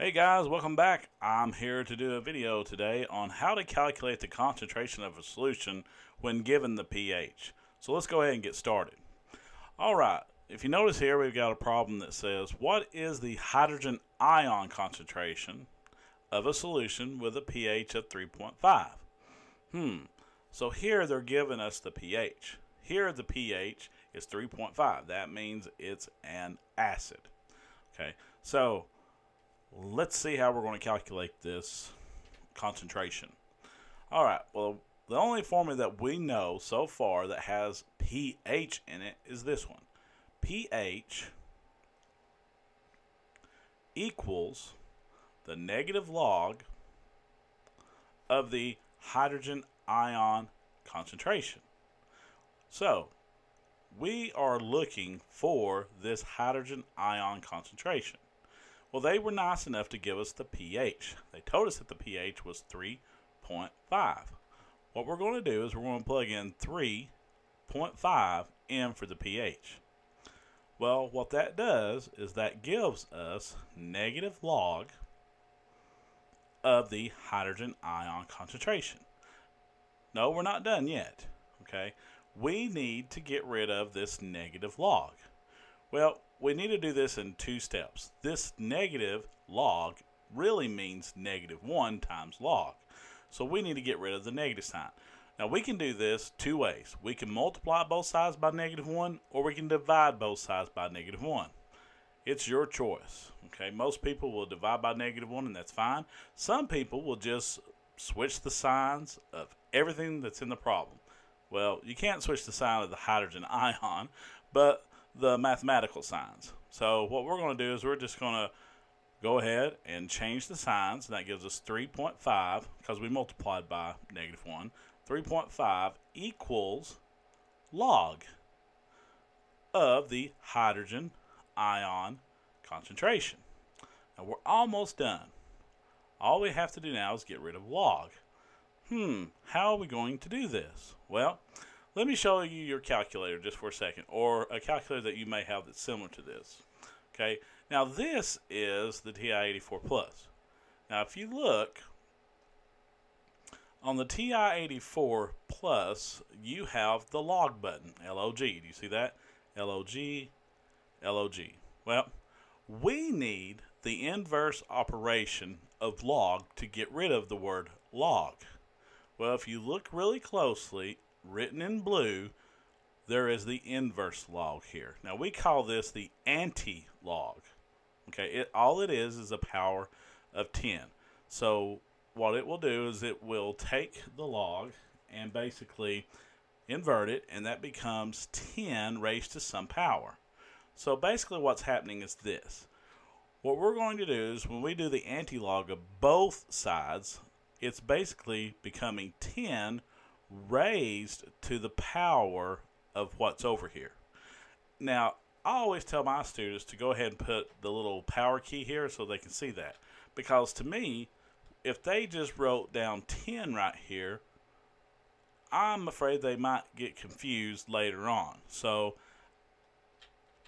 Hey guys, welcome back. I'm here to do a video today on how to calculate the concentration of a solution when given the pH. So let's go ahead and get started. Alright, if you notice here we've got a problem that says what is the hydrogen ion concentration of a solution with a pH of 3.5? So here they're giving us the pH. Here the pH is 3.5. That means it's an acid. Okay, so let's see how we're going to calculate this concentration. Alright, well, the only formula that we know so far that has pH in it is this one. pH equals the negative log of the hydrogen ion concentration. So, we are looking for this hydrogen ion concentration. Well, they were nice enough to give us the pH. They told us that the pH was 3.5. What we're going to do is we're going to plug in 3.5 in for the pH. Well, what that does is that gives us negative log of the hydrogen ion concentration. No, we're not done yet. Okay, we need to get rid of this negative log. Well, we need to do this in two steps. This negative log really means -1 times log. So we need to get rid of the negative sign. Now we can do this two ways. We can multiply both sides by -1, or we can divide both sides by -1. It's your choice. Okay, most people will divide by -1 and that's fine. Some people will just switch the signs of everything that's in the problem. Well, you can't switch the sign of the hydrogen ion, but the mathematical signs. So what we're going to do is we're just going to go ahead and change the signs, and that gives us 3.5 because we multiplied by -1. 3.5 equals log of the hydrogen ion concentration. Now we're almost done. All we have to do now is get rid of log. How are we going to do this? Well, let me show you your calculator just for a second, or a calculator that you may have that's similar to this. Okay, now this is the TI-84 Plus. Now if you look on the TI-84 Plus, you have the log button, LOG. Do you see that? LOG, LOG. Well, we need the inverse operation of log to get rid of the word log. Well, if you look really closely, written in blue, there is the inverse log here. Now we call this the anti-log. Okay, all it is a power of 10. So what it will do is it will take the log and basically invert it, and that becomes 10 raised to some power. So basically what's happening is this. What we're going to do is when we do the anti-log of both sides, it's basically becoming 10 raised to the power of what's over here. Now, I always tell my students to go ahead and put the little power key here so they can see that. Because to me, if they just wrote down 10 right here, I'm afraid they might get confused later on. So,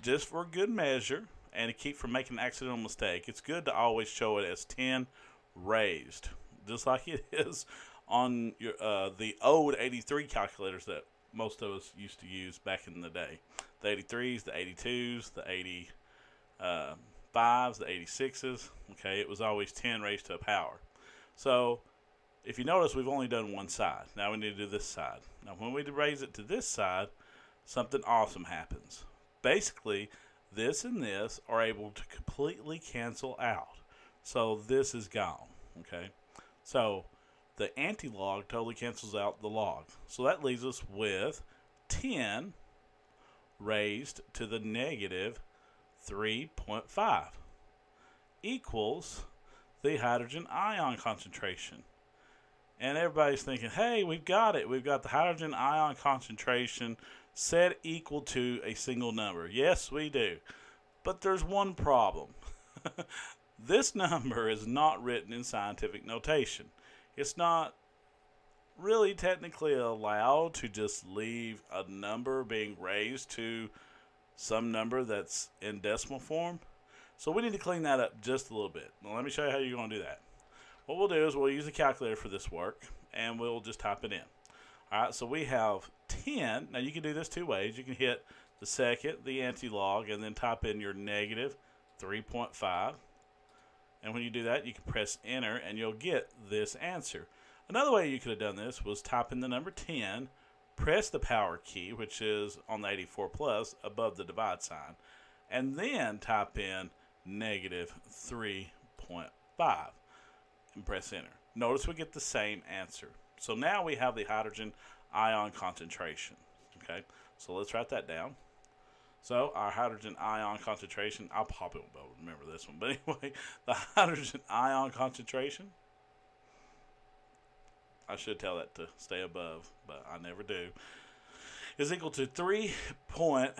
just for good measure, and to keep from making an accidental mistake, it's good to always show it as 10 raised, just like it is on your the old 83 calculators that most of us used to use back in the day. The 83s, the 82s, the 85s, the 86s. Okay, it was always 10 raised to a power. So if you notice, we've only done one side. Now we need to do this side. Now when we raise it to this side, something awesome happens. Basically, this and this are able to completely cancel out. So this is gone. Okay, so the anti-log totally cancels out the log. So that leaves us with 10 raised to the -3.5 equals the hydrogen ion concentration. And everybody's thinking, hey, we've got it. We've got the hydrogen ion concentration set equal to a single number. Yes, we do. But there's one problem. This number is not written in scientific notation. It's not really technically allowed to just leave a number being raised to some number that's in decimal form. So we need to clean that up just a little bit. Now let me show you how you're going to do that. What we'll do is we'll use a calculator for this work, and we'll just type it in. All right, so we have 10. Now you can do this two ways. You can hit the second, the anti-log, and then type in your negative 3.5. And when you do that, you can press enter, and you'll get this answer. Another way you could have done this was type in the number 10, press the power key, which is on the 84 plus above the divide sign, and then type in negative 3.5 and press enter. Notice we get the same answer. So now we have the hydrogen ion concentration. Okay, so let's write that down. So our hydrogen ion concentration, I'll probably won't be able to remember this one, but anyway, the hydrogen ion concentration, I should tell that to stay above, but I never do, is equal to 3 point,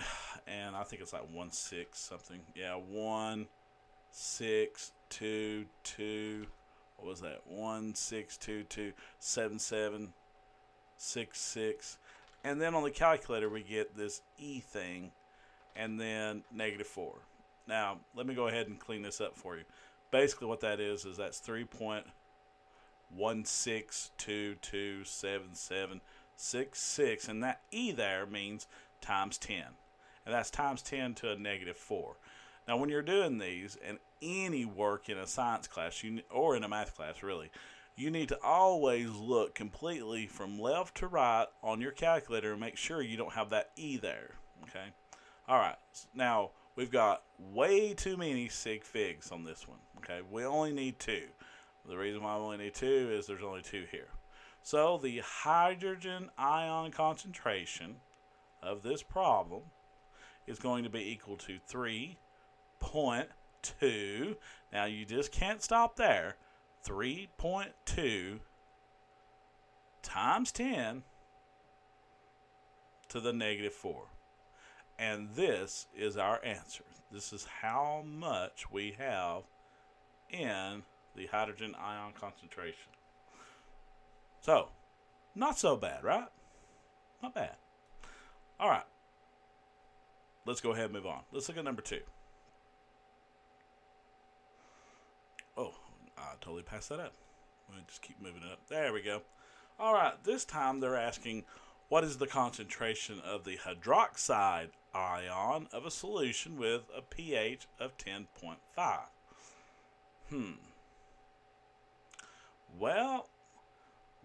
and I think it's like 1.6 something. Yeah, 1.622. What was that? 1.6227766. And then on the calculator we get this E thing, and then negative 4. Now let me go ahead and clean this up for you. Basically what that is that's 3.162227766, and that E there means times 10, and that's times 10 to a negative 4. Now when you're doing these and any work in a science class or in a math class really, you need to always look completely from left to right on your calculator and make sure you don't have that E there. Okay. Alright, now we've got way too many sig figs on this one. Okay, we only need 2. The reason why we only need 2 is there's only 2 here. So the hydrogen ion concentration of this problem is going to be equal to 3.2. Now you just can't stop there. 3.2 times 10 to the negative 4. And this is our answer. This is how much we have in the hydrogen ion concentration. So, not so bad, right? Not bad. All right. Let's go ahead and move on. Let's look at number 2. Oh, I totally passed that up. We'll just keep moving it up. There we go. All right. This time they're asking, what is the concentration of the hydroxide ion of a solution with a pH of 10.5? Well,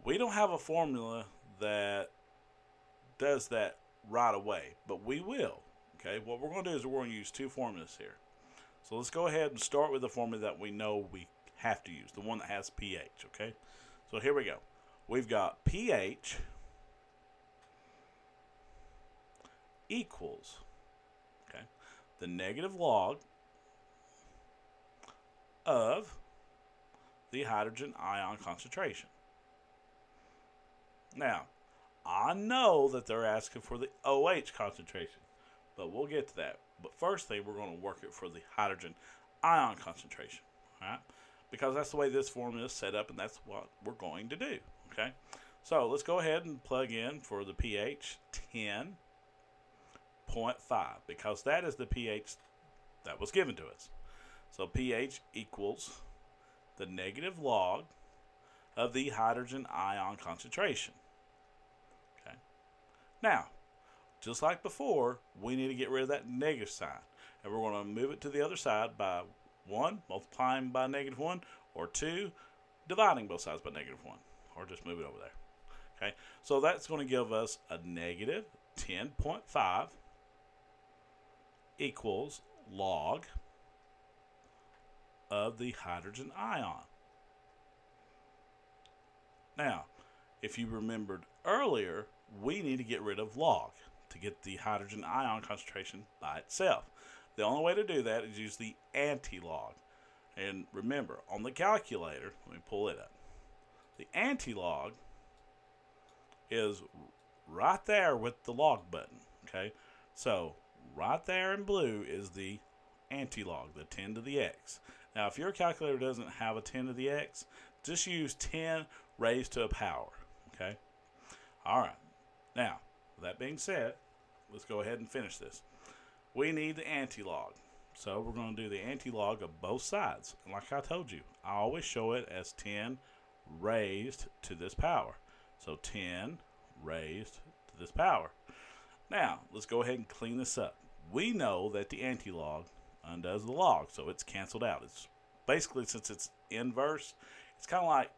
we don't have a formula that does that right away, but we will. Okay, what we're going to do is we're going to use 2 formulas here. So let's go ahead and start with the formula that we know we have to use, the one that has pH. Okay, so here we go. We've got pH equals, okay, the negative log of the hydrogen ion concentration. Now, I know that they're asking for the OH concentration, but we'll get to that. But first thing, we're going to work it for the hydrogen ion concentration, all right? Because that's the way this formula is set up, and that's what we're going to do, okay? So let's go ahead and plug in for the pH 10.5, because that is the pH that was given to us. So pH equals the negative log of the hydrogen ion concentration. Okay. Now, just like before, we need to get rid of that negative sign. And we're going to move it to the other side by 1, multiplying by negative 1, or 2, dividing both sides by negative 1, or just move it over there. Okay, so that's going to give us a negative 10.5 equals log of the hydrogen ion. Now, if you remembered earlier, we need to get rid of log to get the hydrogen ion concentration by itself. The only way to do that is use the anti-log. And remember, on the calculator, let me pull it up. The anti-log is right there with the log button. Okay, so right there in blue is the anti-log, the 10 to the x. Now, if your calculator doesn't have a 10 to the x, just use 10 raised to a power. Okay, all right. Now, with that being said, let's go ahead and finish this. We need the anti-log. So we're going to do the anti-log of both sides. And like I told you, I always show it as 10 raised to this power. So 10 raised to this power. Now, let's go ahead and clean this up. We know that the anti-log undoes the log, so it's canceled out. It's basically, since it's inverse, it's kind of like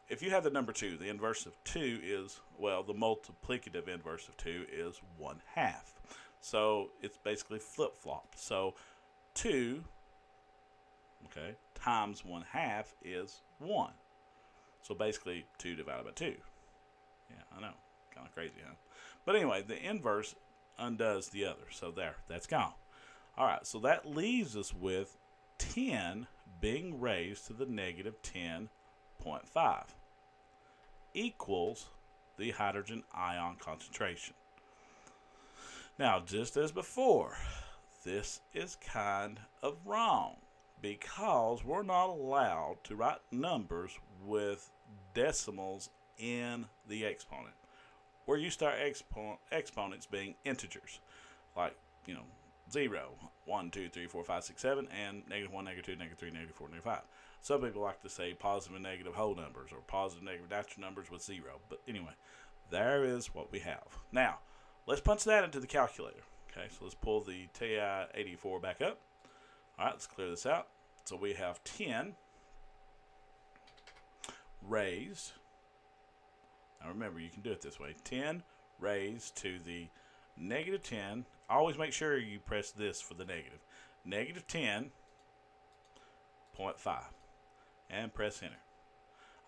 if you have the number 2, the inverse of 2 is, well, the multiplicative inverse of 2 is 1/2. So it's basically flip-flop. So 2, okay, times 1/2 is 1. So basically 2 divided by 2. Yeah, I know. Kind of crazy, huh? But anyway, the inverse undoes the other. So there, that's gone. All right, so that leaves us with 10 being raised to the negative 10.5 equals the hydrogen ion concentration. Now, just as before, this is kind of wrong because we're not allowed to write numbers with decimals in the exponent. We're used to our exponents being integers, like, 0, 1, 2, 3, 4, 5, 6, 7, and -1, -2, -3, -4, -5. Some people like to say positive and negative whole numbers or positive and negative natural numbers with 0. But anyway, there is what we have. Now, let's punch that into the calculator. Okay, so let's pull the TI-84 back up. All right, let's clear this out. So we have 10 raised. Now remember, you can do it this way. 10 raised to the negative 10. Always make sure you press this for the negative. Negative 10.5. And press enter.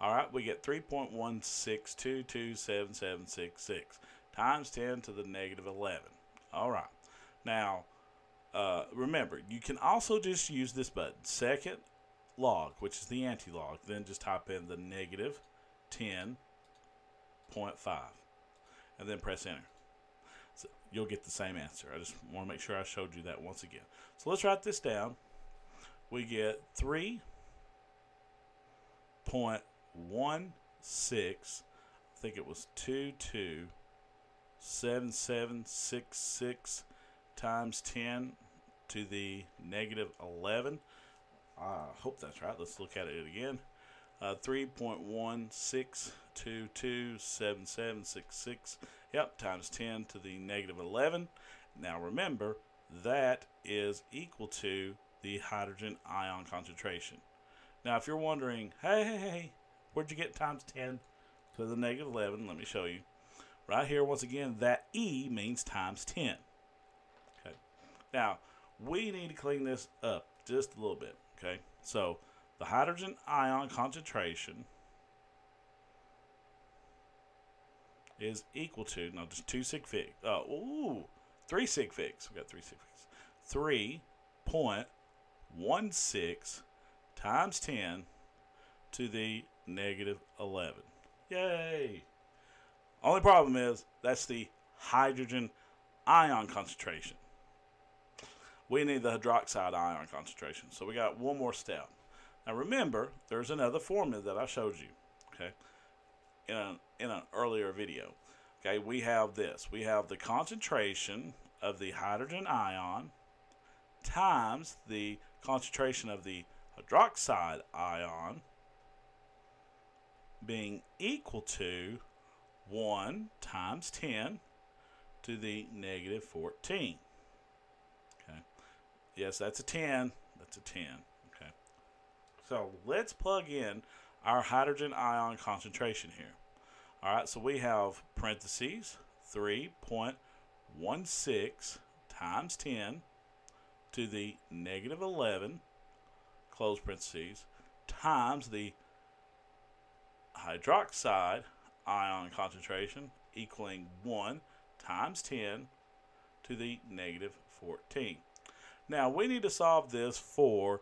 All right, we get 3.162277766 times 10 to the negative 11. All right. Now, remember, you can also just use this button, second log, which is the anti-log. Then just type in the negative 10.5 and then press enter. So you'll get the same answer. I just want to make sure I showed you that once again. So let's write this down. We get 3.16, I think it was 227766 times 10 to the negative 11. I hope that's right. Let's look at it again. 3.16227766, yep, times 10 to the negative 11. Now remember, that is equal to the hydrogen ion concentration. Now if you're wondering, hey, where'd you get times 10 to the negative 11? Let me show you. Right here, once again, that E means times 10. Okay. Now, we need to clean this up just a little bit, okay? So, the hydrogen ion concentration is equal to, no, just 2 sig figs. 3 sig figs. We got 3 sig figs. 3.16 times 10 to the negative 11. Yay! Only problem is that's the hydrogen ion concentration. We need the hydroxide ion concentration. So we got one more step. Now remember, there's another formula that I showed you, okay, in an earlier video. Okay, we have this. We have the concentration of the hydrogen ion times the concentration of the hydroxide ion being equal to 1 times 10 to the negative 14. Okay. Yes, that's a 10. That's a 10. Okay. So let's plug in our hydrogen ion concentration here. All right, so we have parentheses 3.16 times 10 to the negative 11, close parentheses, times the hydroxide ion concentration equaling 1 times 10 to the negative 14. Now we need to solve this for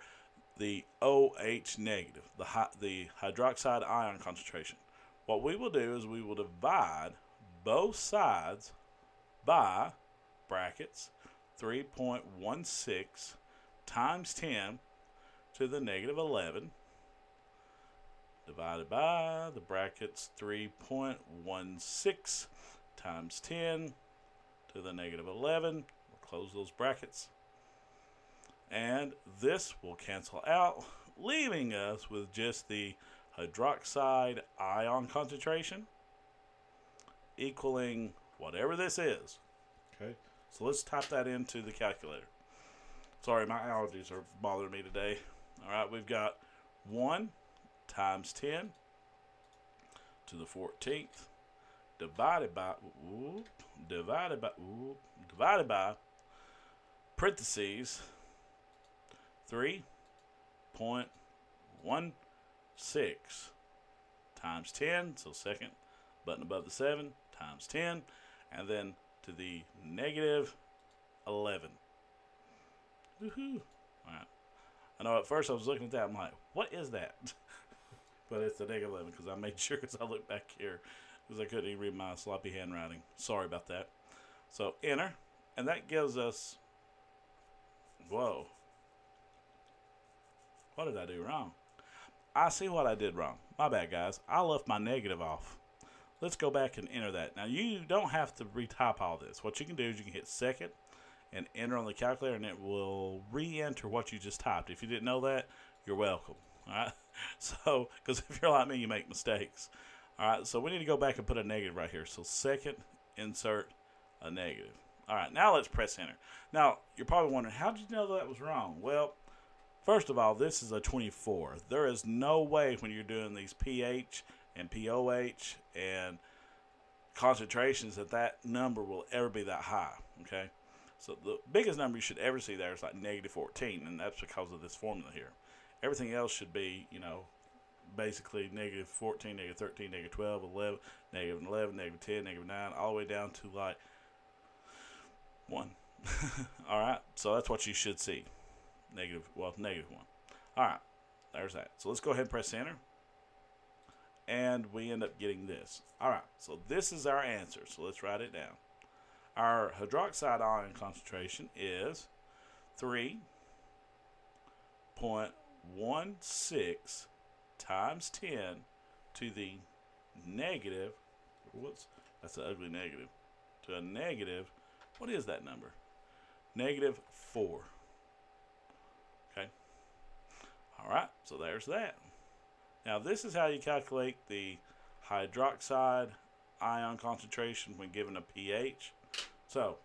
the OH negative, the hydroxide ion concentration. What we will do is we will divide both sides by brackets 3.16 times 10 to the negative 11 divided by the brackets 3.16 times 10 to the negative 11. We'll close those brackets. And this will cancel out, leaving us with just the hydroxide ion concentration equaling whatever this is. Okay, so let's type that into the calculator. Sorry, my allergies are bothering me today. All right, we've got 1 times 10 to the 14th divided by parentheses 3.16 times 10, so second button above the 7 times 10, and then to the negative 11. Woohoo! All right. I know at first I was looking at that, I'm like, what is that? But it's the negative 11 because I made sure because I looked back here because I couldn't even read my sloppy handwriting. Sorry about that. So enter, and that gives us, whoa. What did I do wrong? I see what I did wrong. My bad, guys. I left my negative off. Let's go back and enter that. Now, you don't have to retype all this. What you can do is you can hit second and enter on the calculator, and it will re-enter what you just typed. If you didn't know that, you're welcome. All right? So, because if you're like me, you make mistakes. All right, so we need to go back and put a negative right here. So, second, insert a negative. All right, now let's press enter. Now, you're probably wondering, how did you know that was wrong? Well, first of all, this is a 24. There is no way when you're doing these pH and POH and concentrations that number will ever be that high, okay? So the biggest number you should ever see there is like negative 14, and that's because of this formula here. Everything else should be, basically negative 14, negative 13, negative 12, 11, negative 11, negative 10, negative 9, all the way down to like 1. All right, so that's what you should see. Negative 1. All right, there's that. So let's go ahead and press enter. And we end up getting this. All right, so this is our answer. So let's write it down. Our hydroxide ion concentration is 3.16 times 10 to the negative, that's an ugly negative, to a negative, what is that number? Negative 4. Okay. All right, so there's that. Now, this is how you calculate the hydroxide ion concentration when given a pH. So,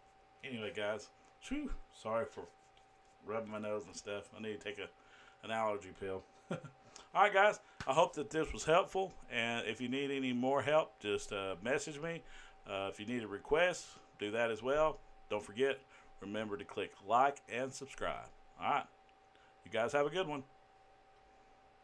anyway, guys, sorry for rubbing my nose and stuff. I need to take an allergy pill. All right, guys, I hope that this was helpful. And if you need any more help, just message me. If you need a request, do that as well. Don't forget, remember to click like and subscribe. All right, you guys have a good one.